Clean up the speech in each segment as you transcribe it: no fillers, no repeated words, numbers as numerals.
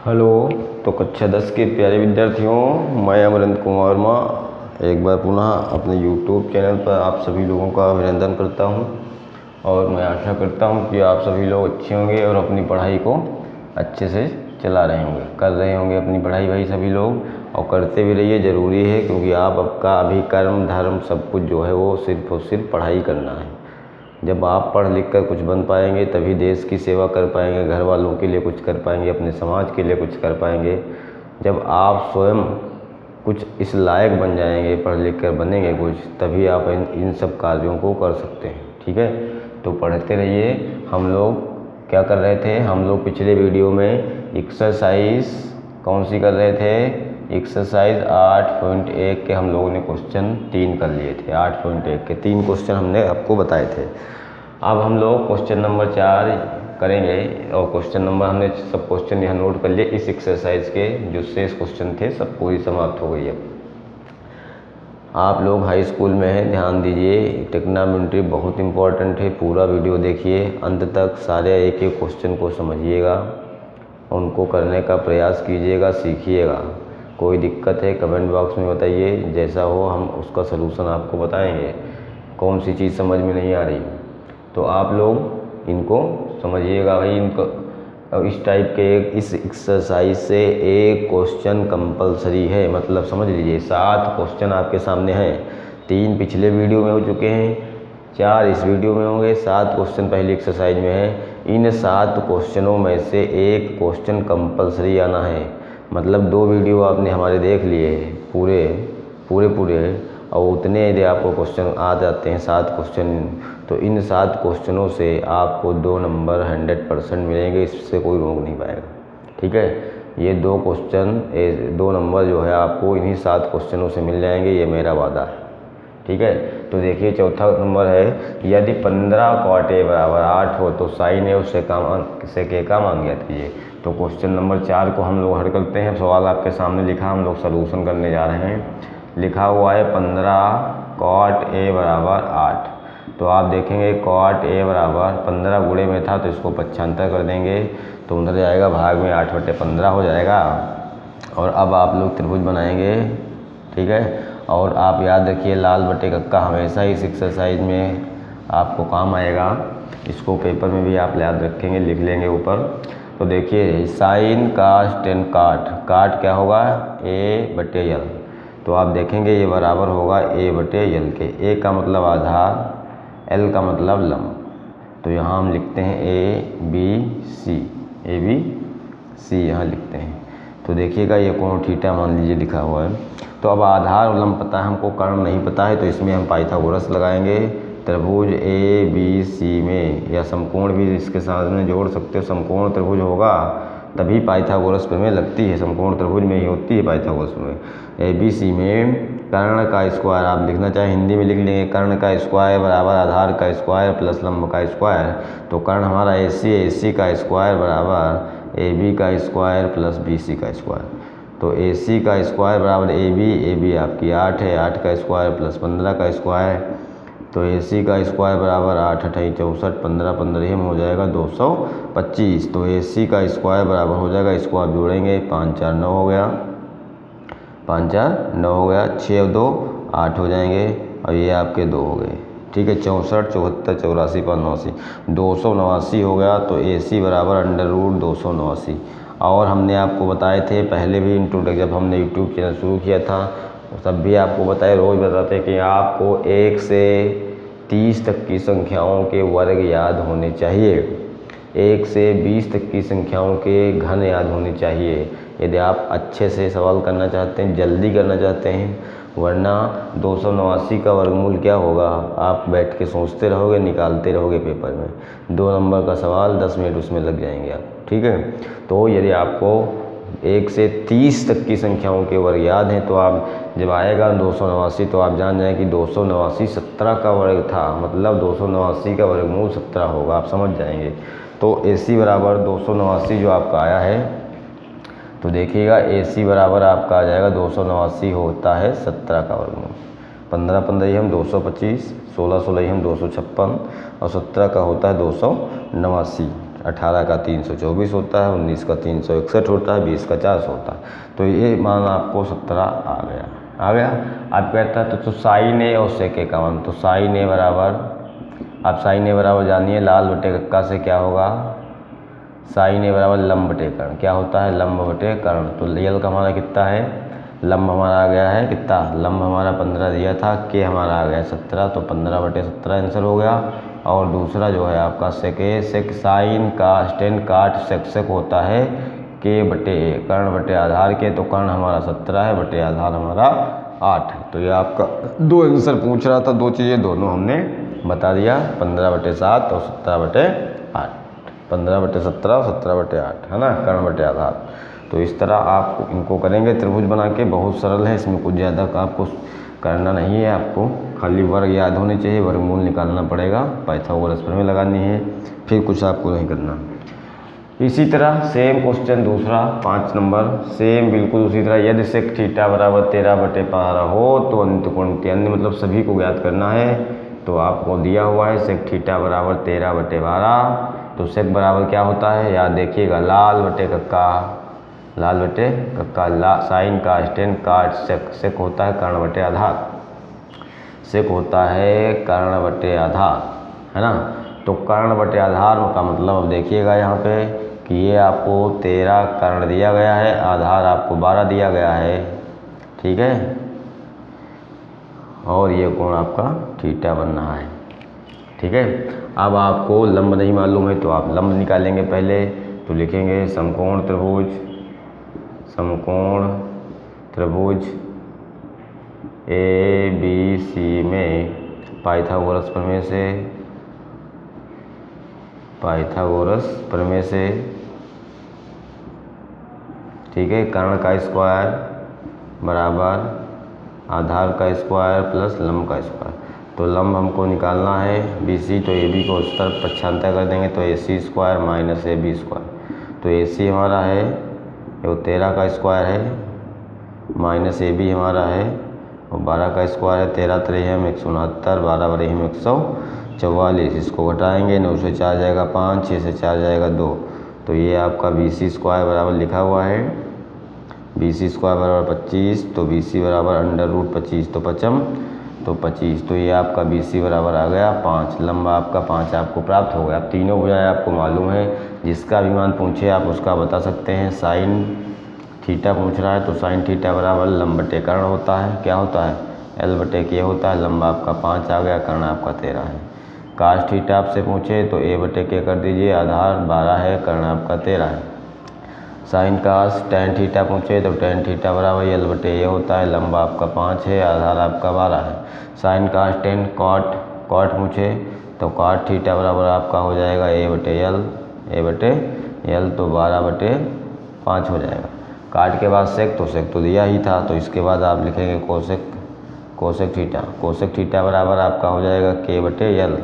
Hello. तो कक्षा 10 के प्यारे विद्यार्थियों, मैं अमरेंद्र कुमार वर्मा एक बार पुनः अपने YouTube चैनल पर आप सभी लोगों का अभिनंदन करता हूं और मैं आशा करता हूं कि आप सभी लोग अच्छे होंगे और अपनी पढ़ाई को अच्छे से चला रहे होंगे, कर रहे होंगे अपनी पढ़ाई भाई सभी लोग, और करते भी रहिए, ज़रूरी है क्योंकि आपका अभी कर्म धर्म सब कुछ जो है वो सिर्फ और सिर्फ पढ़ाई करना है। जब आप पढ़ लिख कर कुछ बन पाएंगे तभी देश की सेवा कर पाएंगे, घर वालों के लिए कुछ कर पाएंगे, अपने समाज के लिए कुछ कर पाएंगे। जब आप स्वयं कुछ इस लायक बन जाएंगे, पढ़ लिख कर बनेंगे कुछ, तभी आप इन सब कार्यों को कर सकते हैं। ठीक है, तो पढ़ते रहिए। हम लोग क्या कर रहे थे, हम लोग पिछले वीडियो में एक्सरसाइज कौन सी कर रहे थे, एक्सरसाइज 8.1 के हम लोगों ने क्वेश्चन 3 कर लिए थे। 8.1 के 3 क्वेश्चन हमने आपको बताए थे। अब हम लोग क्वेश्चन नंबर 4 करेंगे और क्वेश्चन नंबर हमने सब क्वेश्चन यहाँ नोट कर लिए। इस एक्सरसाइज के जो शेष क्वेश्चन थे सब पूरी समाप्त हो गई है। आप लोग हाई स्कूल में हैं, ध्यान दीजिए, ट्रिग्नोमेट्री बहुत इंपॉर्टेंट है। पूरा वीडियो देखिए अंत तक, सारे एक एक क्वेश्चन को समझिएगा, उनको करने का प्रयास कीजिएगा, सीखिएगा। कोई दिक्कत है कमेंट बॉक्स में बताइए, जैसा हो हम उसका सलूशन आपको बताएंगे। कौन सी चीज़ समझ में नहीं आ रही तो आप लोग इनको समझिएगा भाई। इनको इस टाइप के इस एक्सरसाइज से एक क्वेश्चन कंपलसरी है, मतलब समझ लीजिए 7 क्वेश्चन आपके सामने हैं। 3 पिछले वीडियो में हो चुके हैं, 4 इस वीडियो में होंगे, 7 क्वेश्चन पहली एक्सरसाइज में है। इन 7 क्वेश्चनों में से एक क्वेश्चन कंपलसरी आना है। मतलब 2 वीडियो आपने हमारे देख लिए पूरे और उतने यदि आपको क्वेश्चन आ जाते हैं 7 क्वेश्चन, तो इन 7 क्वेश्चनों से आपको 2 नंबर 100% मिलेंगे, इससे कोई रोक नहीं पाएगा। ठीक है, ये 2 क्वेश्चन 2 नंबर जो है आपको इन्हीं 7 क्वेश्चनों से मिल जाएंगे, ये मेरा वादा है। ठीक है, तो देखिए चौथा नंबर है, यदि 15 cot A बराबर 8 हो तो साइन A उससे का मान ज्ञात कीजिए। तो क्वेश्चन नंबर 4 को हम लोग हल करते हैं। सवाल आपके सामने लिखा, हम लोग सलूशन करने जा रहे हैं। लिखा हुआ है 15 cot A बराबर 8। तो आप देखेंगे cot A बराबर 15 गुणे में था तो इसको 75 कर देंगे तो उधर जाएगा भाग में 8/15 हो जाएगा। और अब आप लोग त्रिभुज बनाएंगे। ठीक है, और आप याद रखिए लाल बटे कक्का हमेशा इस एक्सरसाइज में आपको काम आएगा। इसको पेपर में भी आप याद रखेंगे, लिख लेंगे ऊपर। तो देखिए साइन कास टेन काट क्या होगा, A/L। तो आप देखेंगे ये बराबर होगा A/L के। A का मतलब आधार, L का मतलब लंब। तो यहाँ हम लिखते हैं ABC यहाँ लिखते हैं। तो देखिएगा ये कोण थीटा मान लीजिए लिखा हुआ है। तो अब आधार और लंब पता है हमको, कर्ण नहीं पता है, तो इसमें हम पाइथागोरस लगाएंगे। त्रिभुज ABC में, या समकोण भी इसके साथ में जोड़ सकते हो, समकोण त्रिभुज होगा तभी पाइथागोरस में लगती है, समकोण त्रिभुज में ही होती है पाइथागोरस में। ABC में कर्ण का स्क्वायर आप लिखना चाहे हिंदी में लिख लेंगे, कर्ण का स्क्वायर बराबर आधार का स्क्वायर प्लस लंब का स्क्वायर। तो कर्ण हमारा AC का स्क्वायर बराबर AB का स्क्वायर प्लस BC का स्क्वायर। तो AC का स्क्वायर बराबर AB आपकी 8 है, 8 का स्क्वायर प्लस 15 का स्क्वायर। तो AC का स्क्वायर बराबर 8 × 8 = 64, 15 हो जाएगा 225। तो AC का स्क्वायर बराबर हो जाएगा, इसको आप जोड़ेंगे 5 × 4 = 9 हो गया, 5 × 4 = 9 हो गया, 6 और 2 8 हो जाएंगे और ये आपके 2 हो गए। ठीक है, 64, 74, 84, 589, 289 हो गया। तो AC बराबर √289। और हमने आपको बताए थे पहले भी इंट्रोडक्शन, जब हमने यूट्यूब चैनल शुरू किया था तब भी आपको बताए, रोज़ बताते कि आपको 1 से 30 तक की संख्याओं के वर्ग याद होने चाहिए, 1 से 20 तक की संख्याओं के घन याद होने चाहिए यदि आप अच्छे से सवाल करना चाहते हैं, जल्दी करना चाहते हैं। वरना 289 का वर्गमूल क्या होगा, आप बैठ के सोचते रहोगे, निकालते रहोगे पेपर में, 2 नंबर का सवाल 10 मिनट उसमें लग जाएंगे आप। ठीक है, तो यदि आपको 1 से 30 तक की संख्याओं के वर्ग याद हैं तो आप जब आएगा 289 तो आप जान जाएं कि 289 17 का वर्ग था, मतलब 289 का वर्गमूल 17 होगा, आप समझ जाएंगे। तो AC बराबर 289 जो आपका आया है, तो देखिएगा AC बराबर आपका आ जाएगा 289 होता है 17 का वर्गमूल। 15 15 हम 225, 16 16 हम 256 और 17 का होता है 289। 18 का 324 होता है, 19 का 361 होता है, 20 का 400 होता है। तो ये मान आपको 17 आ गया। आप कहता है तो साइन ए और सेक ए का मान, तो साइन ए बराबर, आप साइन ए बराबर जानिए लाल बटे कक्का से क्या होगा, साइन ए बराबर लंब बटे कर्ण, क्या होता है लंब बटे कर्ण। तो यल का हमारा कितना है, लंब हमारा आ गया है कितना, लंब हमारा 15 दिया था, के हमारा आ गया 17, तो 15 बटे 17 आंसर हो गया। और दूसरा जो है आपका सेक ए, सेक साइन का स्टेन काट सेक होता है के बटे ए, कर्ण बटे आधार के, तो कर्ण हमारा 17 है, बटे आधार हमारा 8 है। तो ये आपका दो आंसर पूछ रहा था, दो चीज़ें दोनों हमने बता दिया, 15 बटे 7 और 17 बटे 8, 15 बटे 17 और 17 बटे 8 है ना, कर्ण बटे आधार। तो इस तरह आप इनको करेंगे त्रिभुज बना के, बहुत सरल है, इसमें कुछ ज़्यादा आपको करना नहीं है, आपको खाली वर्ग याद होने चाहिए, वर्गमूल निकालना पड़ेगा, पाइथागोरस प्रमेय लगानी है, फिर कुछ आपको नहीं करना। इसी तरह सेम क्वेश्चन दूसरा 5 नंबर, सेम बिल्कुल उसी तरह, यदि सेक थीटा बराबर 13 बटे 12 हो तो अनंत कोण, अन्य मतलब सभी को ज्ञात करना है। तो आपको दिया हुआ है सेक थीटा बराबर 13 बटे 12, तो सेक बराबर क्या होता है याद देखिएगा, लाल बटे कक्का, लाल बटे कक्का, साइन का स्टेन काट सेक, सेक होता है कर्ण बटे आधार, सेक होता है कर्ण बटे आधार है ना। तो कर्ण बटे आधार का मतलब अब देखिएगा यहाँ पे कि ये आपको 13 कर्ण दिया गया है, आधार आपको 12 दिया गया है, ठीक है, और ये कोण आपका थीटा बन रहा है, ठीक है। अब आपको लंब नहीं मालूम है तो आप लंब निकालेंगे पहले, तो लिखेंगे समकोण त्रिभुज, समकोण त्रिभुज ए बी सी में पाइथागोरस प्रमेय से, पाइथागोरस प्रमेय से, ठीक है, कर्ण का स्क्वायर बराबर आधार का स्क्वायर प्लस लंब का स्क्वायर। तो लंब हमको निकालना है BC, तो AB को उस तरफ पक्षांतर कर देंगे, तो AC square minus AB square. तो AC हमारा है वो 13 का स्क्वायर है, माइनस AB हमारा है और 12 का स्क्वायर है, 13 3 169, 12 बड़े हम 144, इसको घटाएंगे, 9 से 4 जाएगा 5, 6 से 4 जाएगा 2। तो ये आपका BC स्क्वायर बराबर लिखा हुआ है, BC स्क्वायर बराबर 25, तो BC बराबर अंडर रूट 25, तो 55 तो 25, तो ये आपका BC बराबर आ गया 5, लंबा आपका 5 आपको प्राप्त हो गया। अब तीनों भुजाएं आपको मालूम है, जिसका भी मान पूछे आप उसका बता सकते हैं। साइन थीटा पूछ रहा है तो साइन थीटा बराबर लंब बटे कर्ण होता है, क्या होता है L बटे के होता है, लंबा आपका 5 आ गया, कर्ण आपका 13 है। काश थीटा आपसे पूछे तो A बटे के कर दीजिए, आधार 12 है, कर्ण आपका 13 है। साइन कास टैन थीटा पूछे तो टैन थीटा बराबर L बटे ए होता है, लंबा आपका 5 है, आधार आपका 12 है। साइन कास टेन कॉट, कॉट पूछे तो कॉट थीटा बराबर आपका हो जाएगा A बटे L, A बटे L, तो 12 बटे 5 हो जाएगा। काट के बाद सेक, तो सेक तो दिया ही था, तो इसके बाद आप लिखेंगे cosec, cosec theta, cosec theta बराबर आपका हो जाएगा K बटे L,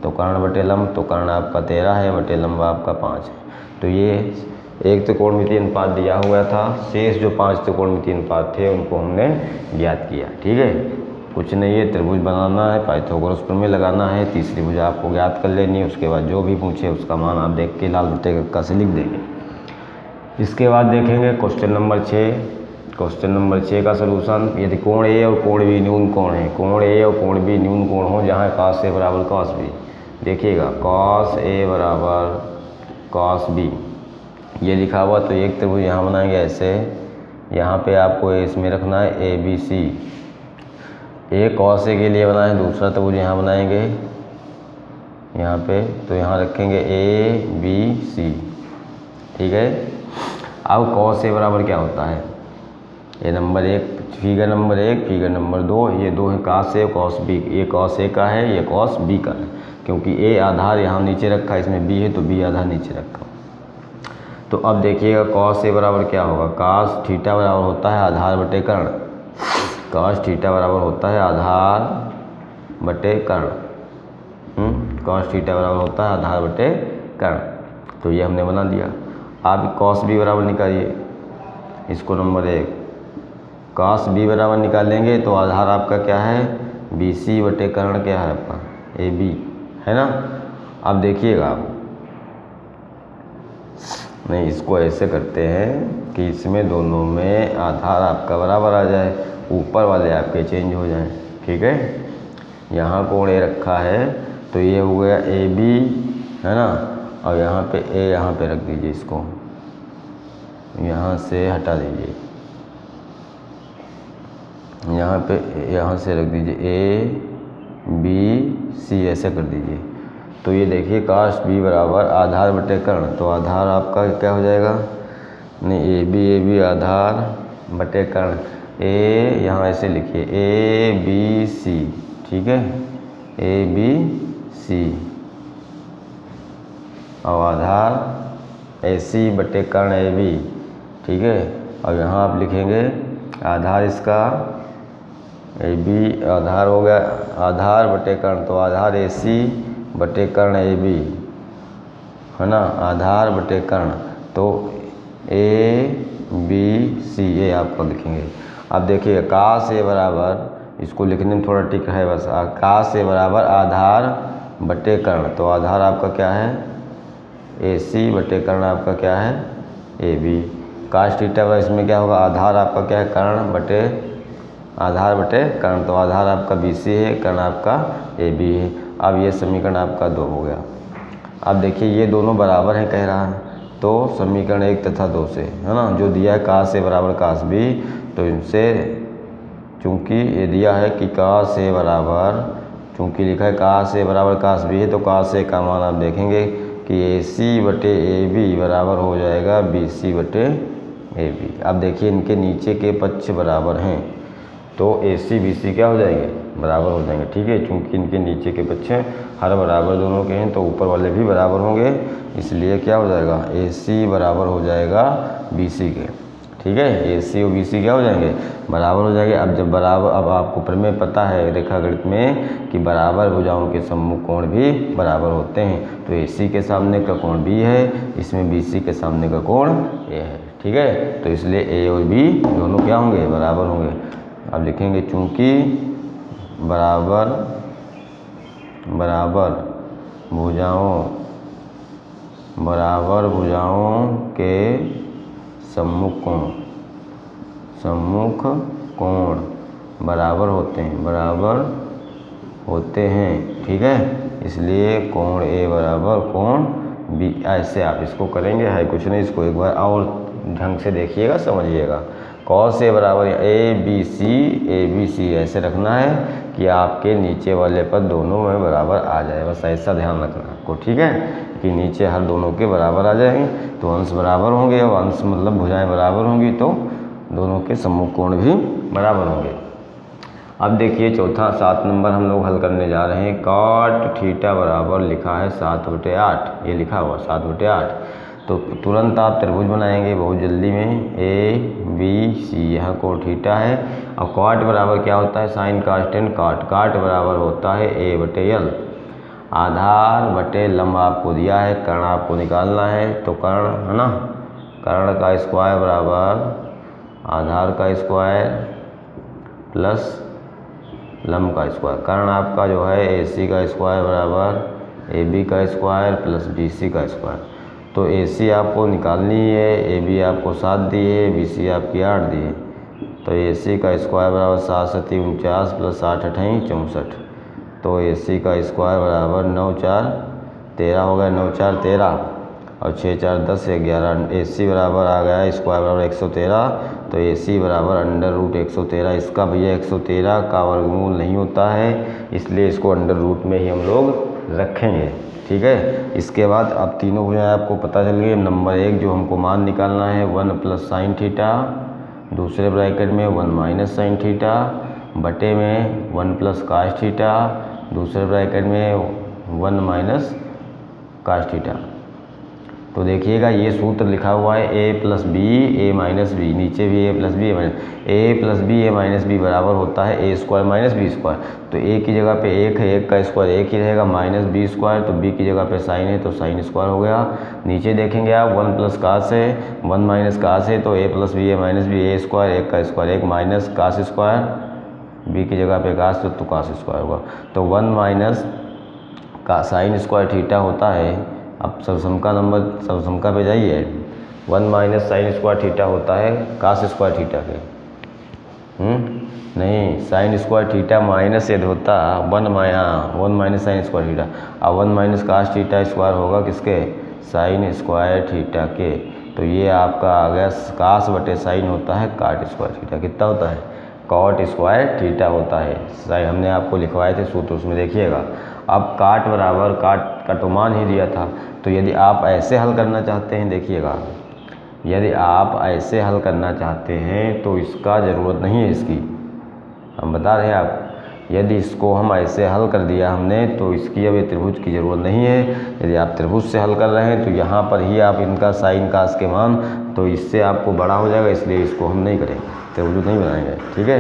तो कर्ण बटे लंब, तो कर्ण आपका 13 है, बटे लंबा आपका 5 है। तो ये एक त्रिकोणमितीय अनुपात दिया हुआ था, शेष जो 5 त्रिकोणमितीय अनुपात थे उनको हमने ज्ञात किया, ठीक है। कुछ नहीं है, त्रिभुज बनाना है, पाइथागोरस प्रमेय लगाना है, तीसरी भुजा आपको ज्ञात कर लेनी है, उसके बाद जो भी पूछे उसका मान आप देख के लाल बटे कक्का से लिख देंगे। इसके बाद देखेंगे क्वेश्चन नंबर 6, क्वेश्चन नंबर 6 का सलूशन। यदि कोण ए और कोण बी न्यून कोण है, कोण ए और कोण बी न्यून कोण हो जहाँ cos ए बराबर cos बी, देखिएगा cos ए बराबर cos बी ये लिखा हुआ, तो एक त्रिभुज यहाँ बनाएंगे ऐसे, यहाँ पे आपको इसमें रखना है ABC, एक cos ए के लिए बनाए, दूसरा त्रिभुज यहाँ बनाएंगे यहाँ पे, तो यहाँ रखेंगे ABC, ठीक है। अब cos ए बराबर क्या होता है, ये number 1 figure number 1, figure number 2, ये दो है cos ए cos बी, ये cos ए का है, ये cos बी का है, क्योंकि A आधार यहाँ नीचे रखा है, इसमें B है तो B आधार नीचे रखा। तो अब देखिएगा cos ए बराबर क्या होगा, cos थीटा बराबर होता है आधार बटे कर्ण, cos थीटा बराबर होता है आधार बटे कर्ण, cos थीटा बराबर होता है आधार बटे कर्ण। तो ये हमने बना दिया। आप cos बी बराबर निकालिए, इसको नंबर 1, cos बी बराबर निकालेंगे तो आधार आपका क्या है BC बटे कर्ण क्या है आपका AB, है ना। अब देखिएगा आप नहीं, इसको ऐसे करते हैं कि इसमें दोनों में आधार आपका बराबर आ जाए, ऊपर वाले आपके चेंज हो जाएं। ठीक है, यहाँ कोण ए रखा है तो ये हो गया ए बी, है ना, और यहाँ पे ए यहाँ पे रख दीजिए, इसको यहाँ से हटा दीजिए, यहाँ पे यहाँ से रख दीजिए ए बी सी, ऐसे कर दीजिए। तो ये देखिए cos b बराबर आधार बटे कर्ण, तो आधार आपका क्या हो जाएगा, नहीं ए बी आधार बटे कर्ण, ए यहाँ ऐसे लिखिए ए बी सी, ठीक है, ए बी सी, और आधार ए सी बटे कर्ण ए बी, ठीक है। और यहाँ आप लिखेंगे आधार इसका ए बी, आधार हो गया आधार बटे कर्ण, तो आधार ए सी बटे कर्ण ए बी, है ना, आधार बटे कर्ण, तो ए बी सी, ये आपको लिखेंगे। अब देखिए cos ए बराबर, इसको लिखने में थोड़ा टिक है बस, cos ए बराबर आधार बटे कर्ण, तो आधार आपका क्या है ए सी बटे कर्ण आपका क्या है ए बी। cos थीटा, इसमें क्या होगा, आधार आपका क्या है कर्ण बटे आधार बटे कर्ण, तो आधार आपका बी सी है, कर्ण आपका ए बी है। अब ये समीकरण आपका 2 हो गया। अब देखिए ये दोनों बराबर हैं कह रहा है, तो समीकरण 1 तथा 2 से, है ना, जो दिया है cos ए बराबर cos b, तो इनसे चूँकि ये दिया है कि cos ए बराबर, चूँकि लिखा है cos ए बराबर cos b है, तो cos ए का मान आप देखेंगे कि ए सी बटे ए बी बराबर हो जाएगा बी सी बटे ए बी। अब देखिए इनके नीचे के पक्ष बराबर हैं, तो ए सी बी सी क्या हो जाएंगे, बराबर हो जाएंगे। ठीक है, चूँकि इनके नीचे के पक्ष हर बराबर दोनों के हैं, तो ऊपर वाले भी बराबर होंगे, इसलिए क्या हो जाएगा ए सी बराबर हो जाएगा बी सी के। ठीक है, ए सी और बी सी क्या हो जाएंगे, बराबर हो जाएंगे। अब जब बराबर, अब आपको प्रमेय पता है रेखागणित में कि बराबर भुजाओं के सम्मुख कोण भी बराबर होते हैं, तो ए सी के सामने का कोण बी है, इसमें बी सी के सामने का कोण ए है। ठीक है, तो इसलिए ए और बी दोनों क्या होंगे, बराबर होंगे। अब लिखेंगे चूँकि बराबर भुजाओं के सम्मुख कोण बराबर होते हैं, ठीक है, इसलिए कोण ए बराबर कोण बी। ऐसे आप इसको करेंगे, है कुछ नहीं, इसको एक बार और ढंग से देखिएगा, समझिएगा। cos ए बराबर ए बी सी ऐसे रखना है कि आपके नीचे वाले पद दोनों में बराबर आ जाए, बस ऐसा ध्यान रखना आपको। ठीक है, कि नीचे हर दोनों के बराबर आ जाएंगे, तो अंश बराबर होंगे, और अंश मतलब भुजाएं बराबर होंगी, तो दोनों के सम्मुख कोण भी बराबर होंगे। अब देखिए चौथा 7 नंबर हम लोग हल करने जा रहे हैं। cot थीटा बराबर लिखा है 7/8, ये लिखा हुआ 7/8, तो तुरंत आप त्रिभुज बनाएंगे बहुत जल्दी में, ए बी सी, यहाँ कोण थीटा है। अब cot बराबर क्या होता है, साइन कास्टेंट काट बराबर होता है ए बटे एल, आधार बटे लंब आपको दिया है, कर्ण आपको निकालना है, तो कर्ण, है ना, कर्ण का स्क्वायर बराबर आधार का स्क्वायर प्लस लंब का स्क्वायर, कर्ण आपका जो है ए सी का स्क्वायर बराबर ए बी का स्क्वायर प्लस बी सी का स्क्वायर। तो ए सी आपको निकालनी है, ए बी आपको 7 दी है, बी सी आपकी 8 दी है, तो ए सी का स्क्वायर बराबर 7 7 49 प्लस 8 8 64, तो ए सी का स्क्वायर बराबर 9 4 13 हो गया, 9 4 13 और 6 4 10 11, ए सी बराबर आ गया स्क्वायर बराबर 113, तो ए सी बराबर अंडर रूट 113। इसका भैया 113 का वर्गमूल नहीं होता है, इसलिए इसको अंडर रूट में ही हम लोग रखेंगे। ठीक है, इसके बाद अब तीनों भुजाएं आपको पता चल गई। नंबर 1 जो हमको मान निकालना है 1 प्लस साइन थीटा, दूसरे ब्रैकेट में 1 माइनस साइन थीटा, बटे में 1 प्लस काश थीटा, दूसरे ब्रैकेट में 1 माइनस काश थीटा। तो देखिएगा ये सूत्र लिखा हुआ है ए plus B A minus B, नीचे भी ए plus B A minus B बराबर होता है ए स्क्वायर माइनस बी स्क्वायर। तो ए की जगह पे 1 है, 1 का स्क्वायर 1 ही रहेगा, माइनस बी स्क्वायर, तो बी की जगह पे साइन है तो साइन स्क्वायर हो गया। नीचे देखेंगे आप 1 प्लस कास है 1 माइनस कास है, तो A plus B A minus B, A square 1 का square 1 minus cos square, B की जगह पे कास तो कास स्क्वायर होगा। तो 1 माइनस का साइन स्क्वायर थीटा होता है अब सबसम का पे जाइए। 1 माइनस साइन स्क्वायर थीटा होता है कास स्क्वायर थीटा के। नहीं, साइन स्क्वायर थीटा माइनस यदि होता 1 माइनस साइन स्क्वायर थीटा, अब 1 माइनस कास थीटा स्क्वायर होगा किसके, साइन स्क्वायर थीटा के। तो ये आपका आ गया कास बटे साइन होता है काट स्क्वायर थीटा। कितना होता है, कॉट स्क्वायर थीटा होता है। साइन हमने आपको लिखवाए थे सूत्र, उसमें देखिएगा। अब काट बराबर काट का तो मान ही दिया था, तो यदि आप ऐसे हल करना चाहते हैं, देखिएगा, यदि आप ऐसे हल करना चाहते हैं तो इसका ज़रूरत नहीं है इसकी, हम बता रहे हैं आप। यदि इसको हम ऐसे हल कर दिया हमने तो इसकी अब ये त्रिभुज की ज़रूरत नहीं है। यदि आप त्रिभुज से हल कर रहे हैं तो यहाँ पर ही आप इनका साइन कास के मान, तो इससे आपको बड़ा हो जाएगा, इसलिए इसको हम नहीं करेंगे, त्रिभुज नहीं बनाएंगे। ठीक है,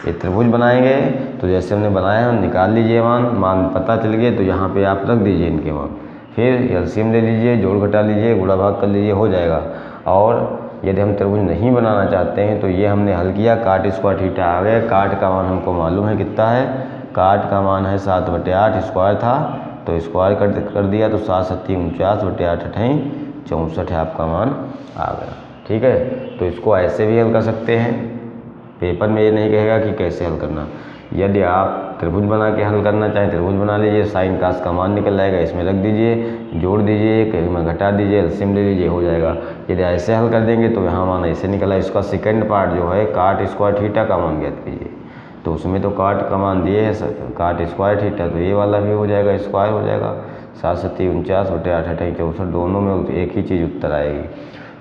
ये त्रिभुज बनाएंगे तो जैसे हमने बनाया हम निकाल लीजिए मान पता चल गए तो यहाँ पे आप रख दीजिए इनके मान, फिर एलसीएम ले लीजिए, जोड़ घटा लीजिए, गुणा भाग कर लीजिए, हो जाएगा। और यदि हम त्रिभुज नहीं बनाना चाहते हैं तो ये हमने हल किया, काट स्क्वायर थीटा आ गया। काट का मान हमको मालूम है कितना है, काट का मान है 7/8, स्क्वायर था तो स्क्वायर कर दिया, तो 7 7 49 बटे 8 8 64 है आपका मान आ गया। ठीक है, तो इसको ऐसे भी हल कर सकते हैं, पेपर में ये नहीं कहेगा कि कैसे हल करना। यदि आप त्रिभुज बना के हल करना चाहें त्रिभुज बना लीजिए, साइन कास का मान निकल आएगा, इसमें रख दीजिए, जोड़ दीजिए, कहीं में घटा दीजिए, एलसीएम ले लीजिए, हो जाएगा। यदि ऐसे हल कर देंगे तो यहाँ मान ऐसे निकला। इसका सेकंड पार्ट जो है काट स्क्वायर थीटा का मान ज्ञात कीजिए, तो उसमें तो काट का मान दिए है काट स्क्वायर थीटा, तो ये वाला भी हो जाएगा, स्क्वायर हो जाएगा। 7 7 49 बटे 8 8 64, दोनों में एक ही चीज़ उत्तर आएगी।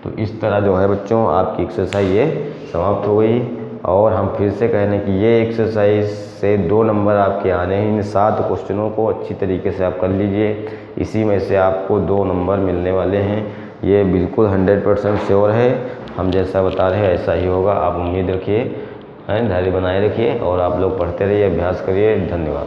तो इस तरह जो है बच्चों आपकी एक्सरसाइज ये समाप्त हो गई। और हम फिर से कह रहे हैं कि ये एक्सरसाइज से 2 नंबर आपके आने हैं। इन 7 क्वेश्चनों को अच्छी तरीके से आप कर लीजिए, इसी में से आपको 2 नंबर मिलने वाले हैं, ये बिल्कुल 100% श्योर है। हम जैसा बता रहे हैं ऐसा ही होगा, आप उम्मीद रखिए, धैर्य बनाए रखिए और आप लोग पढ़ते रहिए, अभ्यास करिए। धन्यवाद।